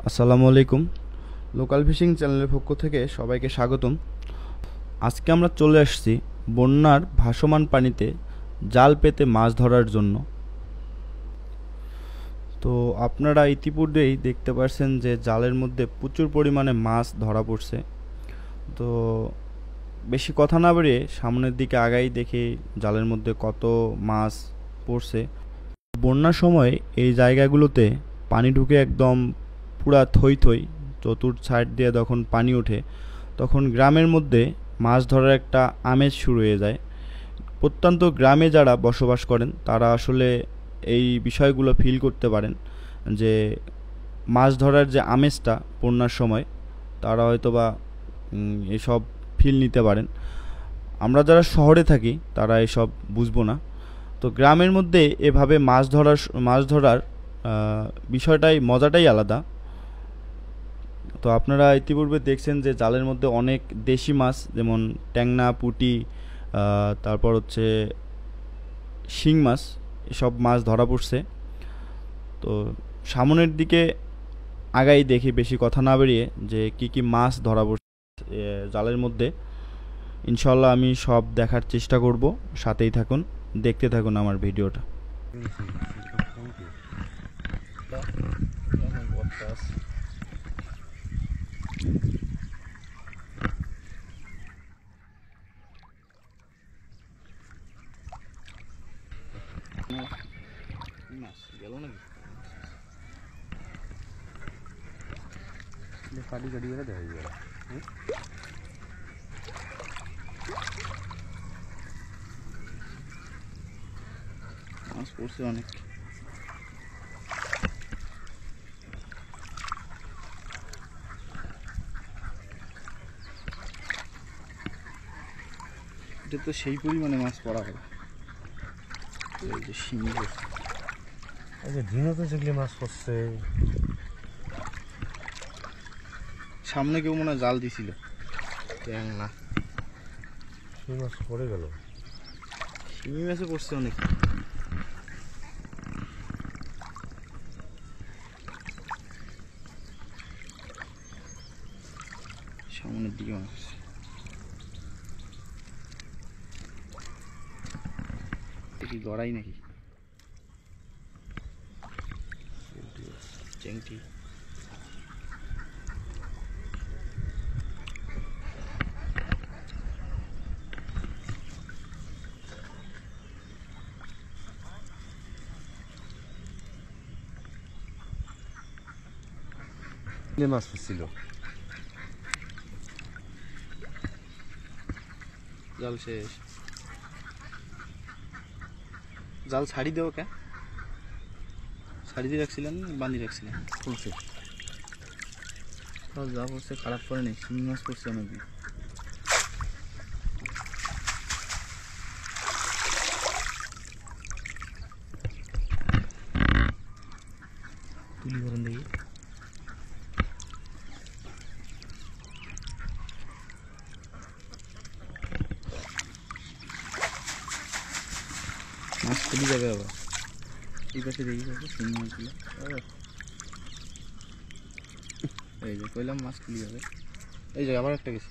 আসসালামু আলাইকুম। Local fishing চ্যানেলের পক্ষ থেকে সবাইকে স্বাগতম। আজকে আমরা চলে আসছি বন্যার ভাসমান পানিতে জাল পেতে মাছ ধরার জন্য। তো আপনারা ইতিপূর্বেই দেখতে পাচ্ছেন যে জালের মধ্যে প্রচুর পরিমাণে মাছ ধরা পড়ছে। তো বেশি কথা না বাড়িয়ে সামনের দিকে আগাই দেখি জালের মধ্যে কত মাছ পড়ছে। বন্যার সময় এই জায়গাগুলোতে পানি ঢুকে একদম পুরা থই থই, চতুর সাইড দিয়ে যখন পানি ওঠে তখন গ্রামের মধ্যে মাছ ধরার একটা আমেজ শুরু হয়ে যায়। প্রত্যন্ত গ্রামে যারা বসবাস করেন তারা আসলে এই বিষয়গুলো ফিল করতে পারেন যে মাছ ধরার যে আমেজটা বন্যার সময় তারা হয়তো বা এসব ফিল নিতে পারেন। আমরা যারা শহরে থাকি তারা এসব বুঝবো না। তো গ্রামের মধ্যে এভাবে মাছ ধরার বিষয়টাই মজাটাই আলাদা। তো আপনারা ইতিপূর্বে দেখছেন যে জালের মধ্যে অনেক দেশি মাছ যেমন ট্যাংনা, পুঁটি, তারপর হচ্ছে শিং মাছ, এসব মাছ ধরা পড়ছে। তো সামনের দিকে আগাই দেখি বেশি কথা না বেরিয়ে যে কি কি মাছ ধরা পড়ছে জালের মধ্যে। ইনশাল্লাহ আমি সব দেখার চেষ্টা করব, সাথেই থাকুন, দেখতে থাকুন আমার ভিডিওটা। কাটি কাটি করে দেখা যাবে। মাছ পড়ছে অনেক। এটা তো সেই পরিমাণে মাছ পড়া হবে। এই যে শিঙি পড়ছে, এই যে দিনও তো যেগুলি মাছ পড়ছে। সামনে কেউ মনে হয় জাল দিছিল, না সেই মাছ পড়ে গেল। শিঙি মাছে পড়ছে অনেক। সামনের দিকে মাছ আছে। কি গড়াই নাকি চেংটি? মাছ পড়ছিল। জাল শেষ। জাল ছাড়ি দেবো কে? ছাড়ি দিয়ে রাখছিলেন, বান্ধি রাখছিলেন? খুলছে যা পড়ছে খারাপ করে নেই। শিঙি মাছ পড়ছে অনেকদিন। তুলি করেন দেখি। মাছ খুলি যাবে আবার। এই পাশে দেখি শিঙি মাছগুলো। এই যে কইলাম মাছ খুলি যাবে। এই যে আবার একটা গেছে।